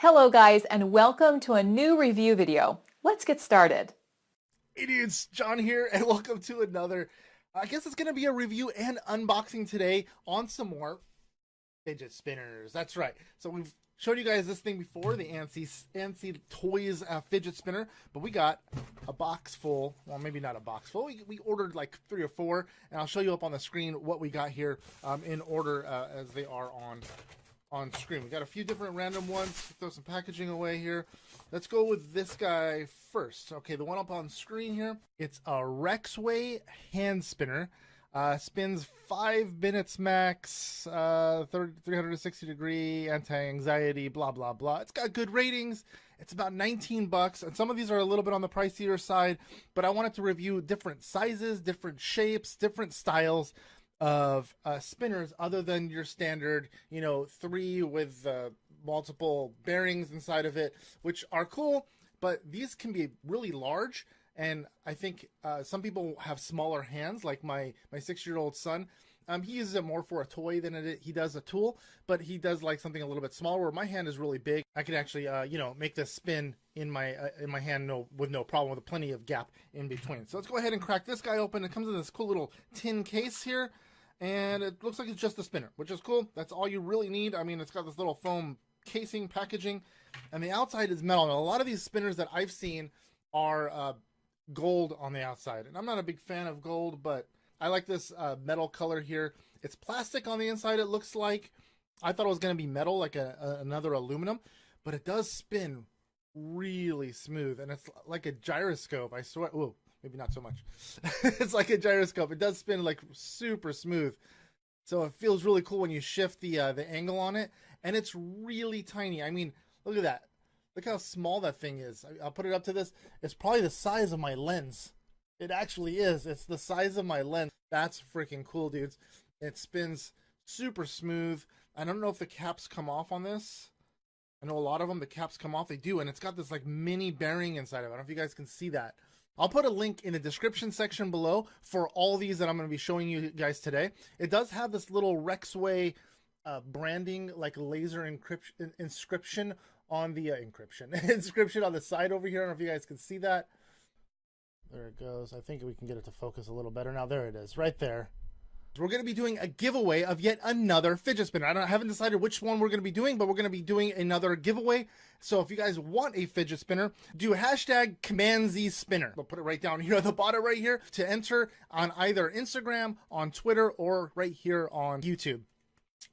Hello guys, and welcome to a new review video. Let's get started. Idiots, John here, and welcome to another. I guess it's going to be a review and unboxing today on some more fidget spinners. That's right. So we've showed you guys this thing before, the ANSI Toys fidget spinner, but we got a box full. Well, maybe not a box full. We ordered like 3 or 4, and I'll show you up on the screen what we got here in order as they are on screen. We got a few different random ones. Throw some packaging away here. Let's go with this guy first. Okay, the one up on screen here. It's a Rexway hand spinner. Spins 5 minutes max, 360 degree, anti-anxiety, blah, blah, blah. It's got good ratings. It's about 19 bucks. And some of these are a little bit on the pricier side, but I wanted to review different sizes, different shapes, different styles of spinners other than your standard, 3 with multiple bearings inside of it, which are cool, but these can be really large. And I think some people have smaller hands, like my 6-year-old son. He uses it more for a toy than he does a tool, but he does like something a little bit smaller. Where my hand is really big, I can actually, make this spin in my hand with no problem, with plenty of gap in between. So let's go ahead and crack this guy open. It comes in this cool little tin case here, and it looks like it's just a spinner, which is cool. That's all you really need. I mean, it's got this little foam casing packaging, and the outside is metal. Now, a lot of these spinners that I've seen are gold on the outside, and I'm not a big fan of gold, but I like this metal color here. It's plastic on the inside, it looks like. I thought it was going to be metal, like another aluminum, but it does spin really smooth, and it's like a gyroscope. I swear. Whoa, maybe not so much. It's like a gyroscope. It does spin like super smooth, so it feels really cool when you shift the angle on it, and it's really tiny. I mean, look at that. Look how small that thing is. I'll put it up to this. It's probably the size of my lens. It actually is. It's the size of my lens. That's freaking cool, dudes. It spins super smooth. I don't know if the caps come off on this. I know a lot of them, the caps come off. They do, and it's got this like mini bearing inside of it. I don't know if you guys can see that. I'll put a link in the description section below for all these that I'm going to be showing you guys today. It does have this little Rexway branding, like laser inscription on the inscription on the side over here. I don't know if you guys can see that. There it goes. I think we can get it to focus a little better now. There it is, right there. We're going to be doing a giveaway of yet another fidget spinner. I haven't decided which one we're going to be doing, but we're going to be doing another giveaway. So if you guys want a fidget spinner, do hashtag #CommandZSpinner. I'll put it right down here at the bottom right here to enter on either Instagram, on Twitter, or right here on YouTube.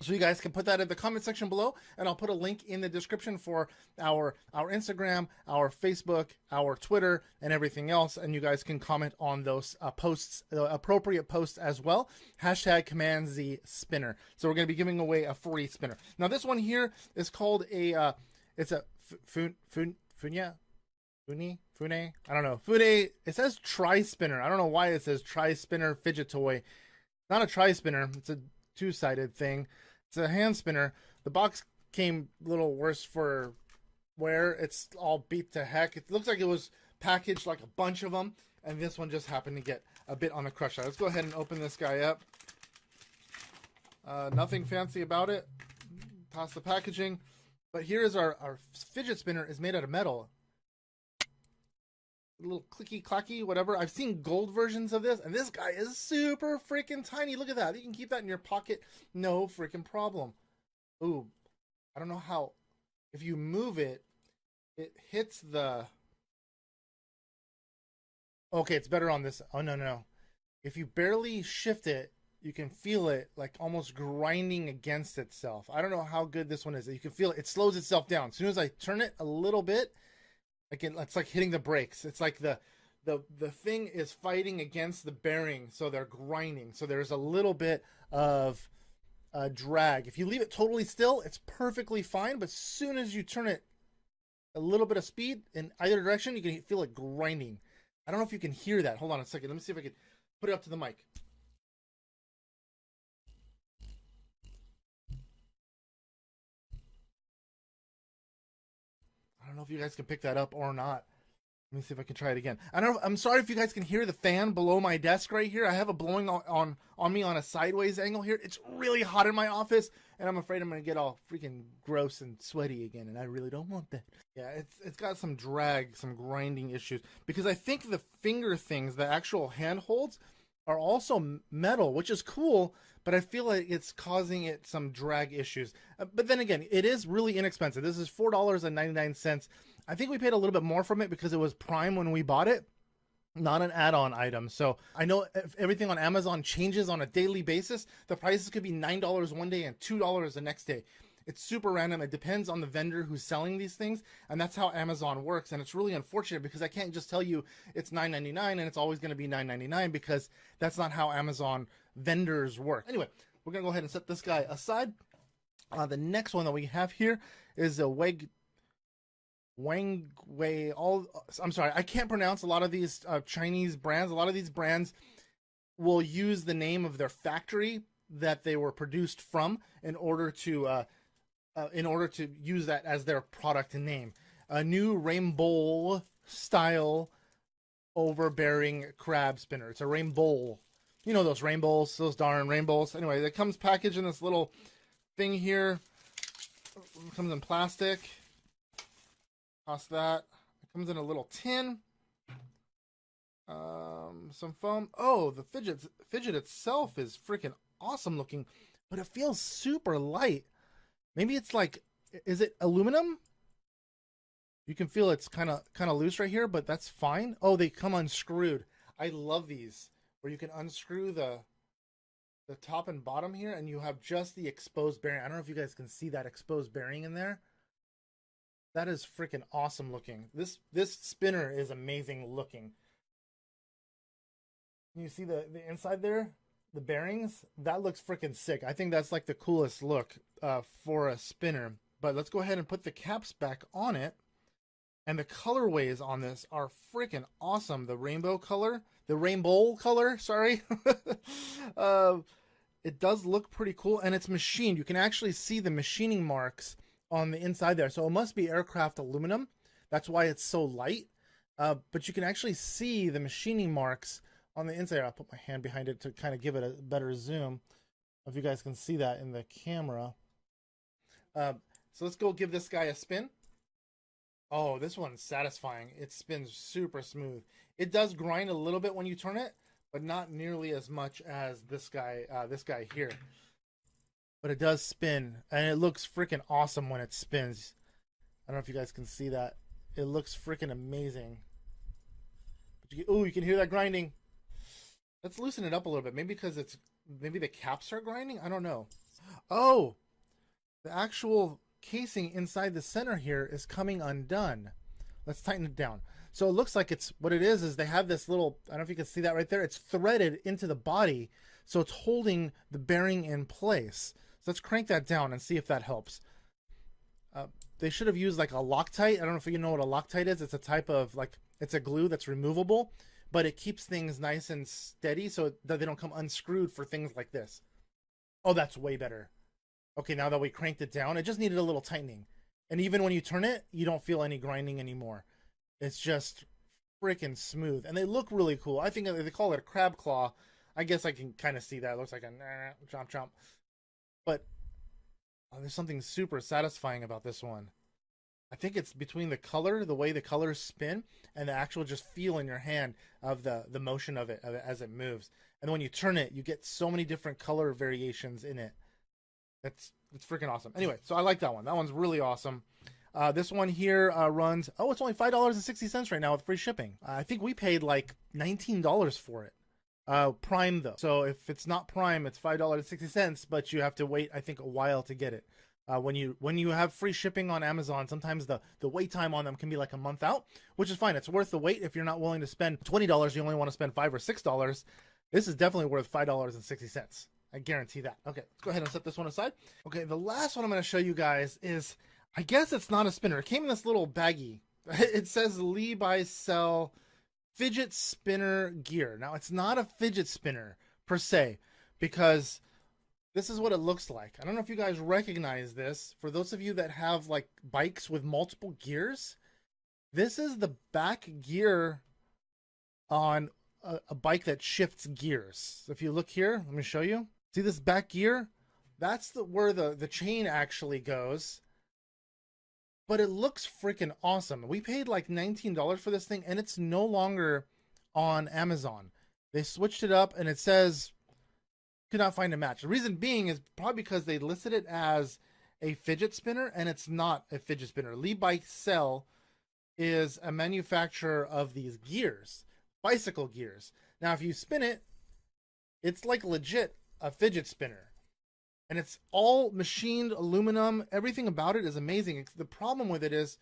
So you guys can put that in the comment section below, and I'll put a link in the description for our Instagram, our Facebook, our Twitter, and everything else. And you guys can comment on those posts, the appropriate posts as well. Hashtag #CommandZSpinner. So we're going to be giving away a free spinner. Now this one here is called a, it's a Fune. I don't know. Fune. It says tri-spinner. I don't know why it says tri-spinner fidget toy. Not a tri-spinner. It's a 2-sided thing. It's a hand spinner. The box came a little worse for wear. It's all beat to heck. It looks like it was packaged like a bunch of them, and this one just happened to get a bit on the crush side. Let's go ahead and open this guy up. Nothing fancy about it. Toss the packaging. But here is our fidget spinner. Is made out of metal. A little clicky clacky, whatever. I've seen gold versions of this, and this guy is super freaking tiny. Look at that. You can keep that in your pocket, no freaking problem. Ooh, I don't know how. If you move it, it hits the. Okay, it's better on this. Oh, no. If you barely shift it, you can feel it like almost grinding against itself. I don't know how good this one is. You can feel it. It slows itself down. As soon as I turn it a little bit, again, it's like hitting the brakes. It's like the thing is fighting against the bearing, so they're grinding. So there's a little bit of drag. If you leave it totally still, it's perfectly fine. But as soon as you turn it a little bit of speed in either direction, you can feel it grinding. I don't know if you can hear that. Hold on a second. Let me see if I can put it up to the mic. I don't know if you guys can pick that up or not. Let me see if I can try it again. I don't know. I'm sorry if you guys can hear the fan below my desk right here. I have it blowing on me on a sideways angle here. It's really hot in my office, and I'm afraid I'm gonna get all freaking gross and sweaty again, and I really don't want that. Yeah, it's got some drag, some grinding issues because I think the finger things, the actual handholds, are also metal, which is cool, but I feel like it's causing it some drag issues. But then again, it is really inexpensive. This is $4.99. I think we paid a little bit more from it because it was Prime when we bought it, not an add-on item. So I know if everything on Amazon changes on a daily basis, the prices could be $9 one day and $2 the next day. It's super random. It depends on the vendor who's selling these things, and that's how Amazon works. And it's really unfortunate because I can't just tell you it's $9.99 and it's always going to be $9.99 because that's not how Amazon vendors work. Anyway, we're going to go ahead and set this guy aside. The next one that we have here is a Wangwei. I'm sorry, I can't pronounce a lot of these Chinese brands. A lot of these brands will use the name of their factory that they were produced from in order to use that as their product name. A new rainbow style overbearing crab spinner. It's a rainbow. You know those rainbows, those darn rainbows. Anyway, it comes packaged in this little thing here. It comes in plastic. Cost that. It comes in a little tin. Some foam. Oh, the fidget itself is freaking awesome looking, but it feels super light. Maybe it's like, is it aluminum? You can feel it's kind of loose right here, but that's fine. Oh, they come unscrewed. I love these where you can unscrew the top and bottom here, and you have just the exposed bearing. I don't know if you guys can see that exposed bearing in there. That is freaking awesome looking. This spinner is amazing looking. You see the inside there? The bearings? That looks freaking sick. I think that's like the coolest look for a spinner. But let's go ahead and put the caps back on it. And the colorways on this are freaking awesome. The rainbow color, sorry. It does look pretty cool, and it's machined. You can actually see the machining marks on the inside there. So it must be aircraft aluminum. That's why it's so light. But you can actually see the machining marks on the inside. I'll put my hand behind it to kind of give it a better zoom. If you guys can see that in the camera. So let's go give this guy a spin. Oh, this one's satisfying. It spins super smooth. It does grind a little bit when you turn it, but not nearly as much as this guy here. But it does spin, and it looks freaking awesome when it spins. I don't know if you guys can see that. It looks freaking amazing. But you can hear that grinding. Let's loosen it up a little bit. Maybe because maybe the caps are grinding. I don't know. Oh, the actual casing inside the center here is coming undone. Let's tighten it down. So it looks like what it is they have this little, I don't know if you can see that right there. It's threaded into the body, so it's holding the bearing in place. So let's crank that down and see if that helps. They should have used like a Loctite. I don't know if you know what a Loctite is. It's a type of it's a glue that's removable, but it keeps things nice and steady so that they don't come unscrewed for things like this. Oh, that's way better. Okay, now that we cranked it down, it just needed a little tightening. And even when you turn it, you don't feel any grinding anymore. It's just freaking smooth. And they look really cool. I think they call it a crab claw. I guess I can kind of see that. It looks like a chomp chomp. But there's something super satisfying about this one. I think it's between the color, the way the colors spin, and the actual just feel in your hand of the motion of it as it moves. And when you turn it, you get so many different color variations in it. It's freaking awesome. Anyway, so I like that one. That one's really awesome. This one here runs, it's only $5.60 right now with free shipping. I think we paid like $19 for it. Prime though. So if it's not Prime, it's $5.60, but you have to wait, I think, a while to get it. When you have free shipping on Amazon, sometimes the wait time on them can be like a month out, which is fine. It's worth the wait if you're not willing to spend $20. You only want to spend $5 or $6. This is definitely worth $5.60. I guarantee that. Okay, let's go ahead and set this one aside. Okay, the last one I'm going to show you guys is, I guess it's not a spinner. It came in this little baggie. It says Lee by Cell fidget spinner gear. Now, it's not a fidget spinner per se, because this is what it looks like. I don't know if you guys recognize this. For those of you that have like bikes with multiple gears, This is the back gear on a bike that shifts gears. So if you look here, let me show you. See this back gear? That's where the chain actually goes. But it looks freaking awesome. We paid like $19 for this thing, and it's no longer on Amazon. They switched it up, and it says could not find a match. The reason being is probably because they listed it as a fidget spinner, and it's not a fidget spinner. Lee Bike Cell is a manufacturer of these gears, bicycle gears. Now, if you spin it, it's like legit a fidget spinner. And it's all machined aluminum. Everything about it is amazing. The problem with it is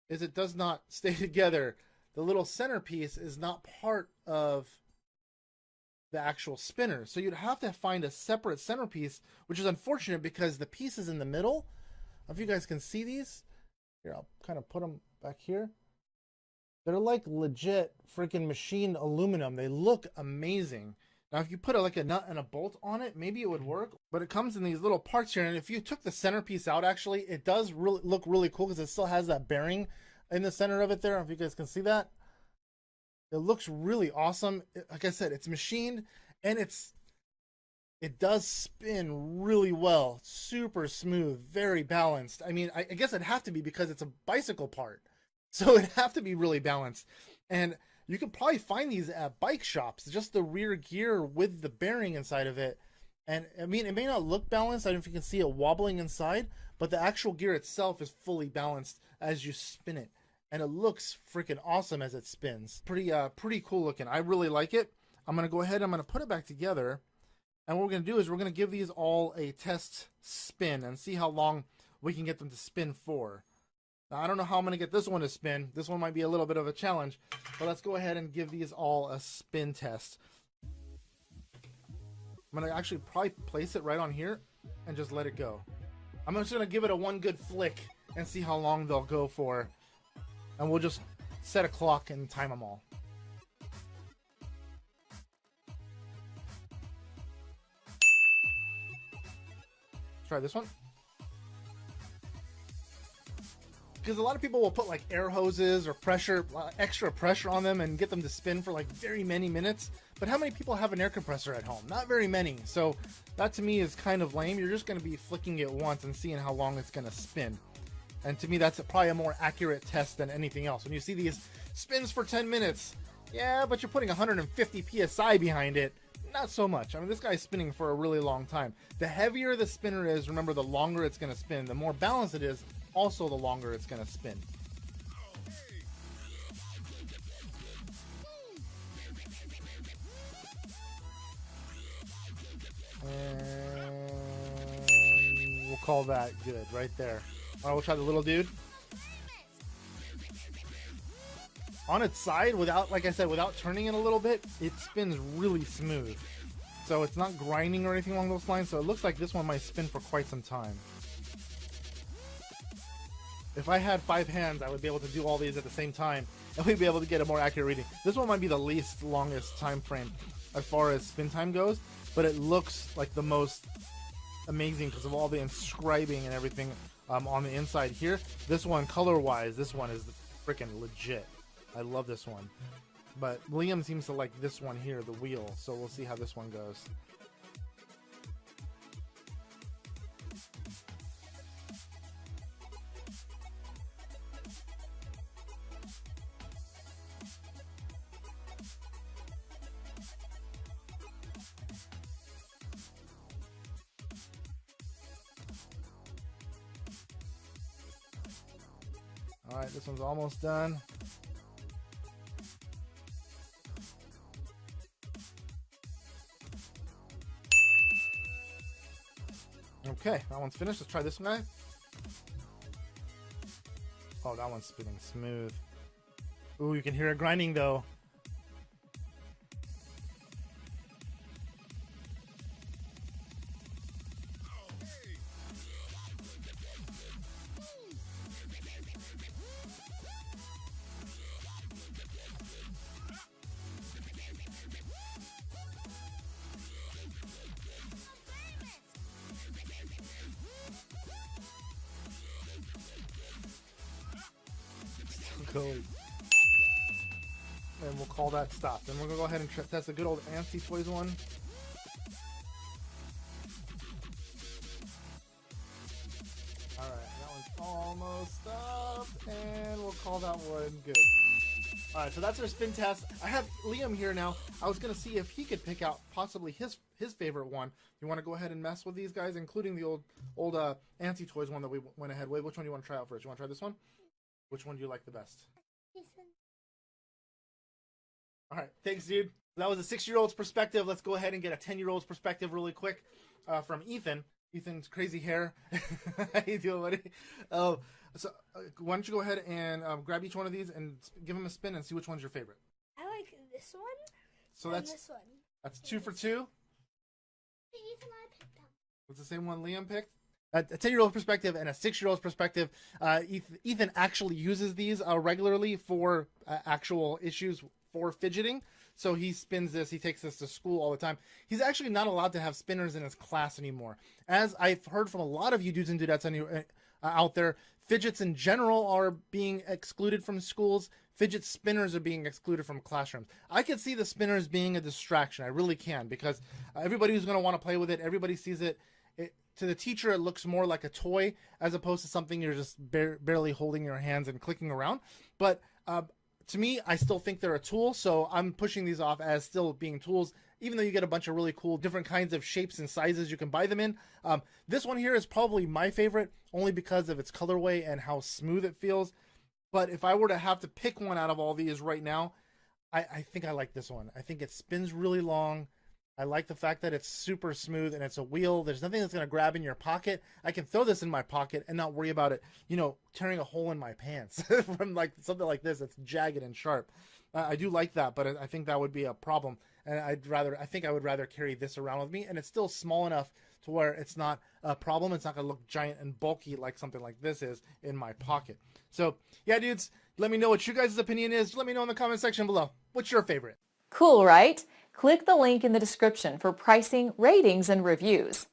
it does not stay together. The little centerpiece is not part of the actual spinner. So you'd have to find a separate centerpiece, which is unfortunate because the pieces in the middle, if you guys can see these, here, I'll kind of put them back here. They're like legit freaking machined aluminum. They look amazing. Now, if you put like a nut and a bolt on it, maybe it would work, but it comes in these little parts here. And if you took the centerpiece out, actually, it does really look really cool because it still has that bearing in the center of it there. If you guys can see that, it looks really awesome. Like I said, it's machined and it does spin really well. Super smooth, very balanced. I mean, I guess it'd have to be because it's a bicycle part. So it'd have to be really balanced. And you can probably find these at bike shops, just the rear gear with the bearing inside of it. And I mean, it may not look balanced. I don't know if you can see it wobbling inside, but the actual gear itself is fully balanced as you spin it. And it looks freaking awesome as it spins. Pretty cool looking. I really like it. I'm going to go ahead, I'm going to put it back together. And what we're going to do is we're going to give these all a test spin and see how long we can get them to spin for. Now, I don't know how I'm going to get this one to spin. This one might be a little bit of a challenge, but let's go ahead and give these all a spin test. I'm going to actually probably place it right on here and just let it go. I'm just going to give it a one good flick and see how long they'll go for. And we'll just set a clock and time them all. Try this one. Because a lot of people will put like air hoses or pressure, extra pressure on them and get them to spin for like very many minutes. But how many people have an air compressor at home? Not very many. So that to me is kind of lame. You're just going to be flicking it once and seeing how long it's going to spin. And to me, that's probably a more accurate test than anything else. When you see these spins for 10 minutes, yeah, but you're putting 150 PSI behind it. Not so much. I mean, this guy's spinning for a really long time. The heavier the spinner is, remember, the longer it's going to spin. The more balanced it is, also the longer it's going to spin. And we'll call that good right there. All right, we'll try the little dude. On its side, without, like I said, without turning it a little bit, it spins really smooth. So it's not grinding or anything along those lines. So it looks like this one might spin for quite some time. If I had 5 hands, I would be able to do all these at the same time, and we'd be able to get a more accurate reading. This one might be the least longest time frame as far as spin time goes, but it looks like the most amazing because of all the inscribing and everything on the inside here. This one, color-wise, this one is freaking legit. I love this one. But Liam seems to like this one here, the wheel, so we'll see how this one goes. Alright, this one's almost done. Okay, that one's finished. Let's try this one guy. Oh, that one's spinning smooth. Ooh, you can hear it grinding though. going. And we'll call that stop. Then we're going to go ahead and test the good old Anstey Toys one. Alright, that one's almost stopped. And we'll call that one good. Alright, so that's our spin test. I have Liam here now. I was going to see if he could pick out possibly his favorite one. You want to go ahead and mess with these guys, including the old Anstey Toys one that we went ahead with. Which one do you want to try out first? You want to try this one? Which one do you like the best? Alright, thanks, dude. That was a 6-year-old's perspective. Let's go ahead and get a 10-year-old's perspective really quick from Ethan. Ethan's crazy hair. How you doing, buddy? Why don't you go ahead and grab each one of these and give them a spin and see which one's your favorite. I like this one. So and that's this one. That's 2 for 2. Ethan, I picked up. It's the same one Liam picked. A 10-year-old perspective and a 6-year-old's perspective. Ethan actually uses these regularly for actual issues for fidgeting. So he spins this. He takes this to school all the time. He's actually not allowed to have spinners in his class anymore. As I've heard from a lot of you dudes and dudettes out there, fidgets in general are being excluded from schools. Fidget spinners are being excluded from classrooms. I could see the spinners being a distraction. I really can, because everybody who's going to want to play with it, everybody sees it. To the teacher, it looks more like a toy as opposed to something you're just barely holding your hands and clicking around. But to me, I still think they're a tool, so I'm pushing these off as still being tools, even though you get a bunch of really cool different kinds of shapes and sizes you can buy them in. This one here is probably my favorite, only because of its colorway and how smooth it feels. But if I were to have to pick one out of all these right now, I think I like this one. I think it spins really long. I like the fact that it's super smooth and it's a wheel. There's nothing that's going to grab in your pocket. I can throw this in my pocket and not worry about it, tearing a hole in my pants from like something like this that's jagged and sharp. I do like that, but I think that would be a problem. And I think I would rather carry this around with me. And it's still small enough to where it's not a problem. It's not going to look giant and bulky like something like this is in my pocket. So yeah, dudes, let me know what your guys' opinion is. Let me know in the comment section below. What's your favorite? Cool, right? Click the link in the description for pricing, ratings, and reviews.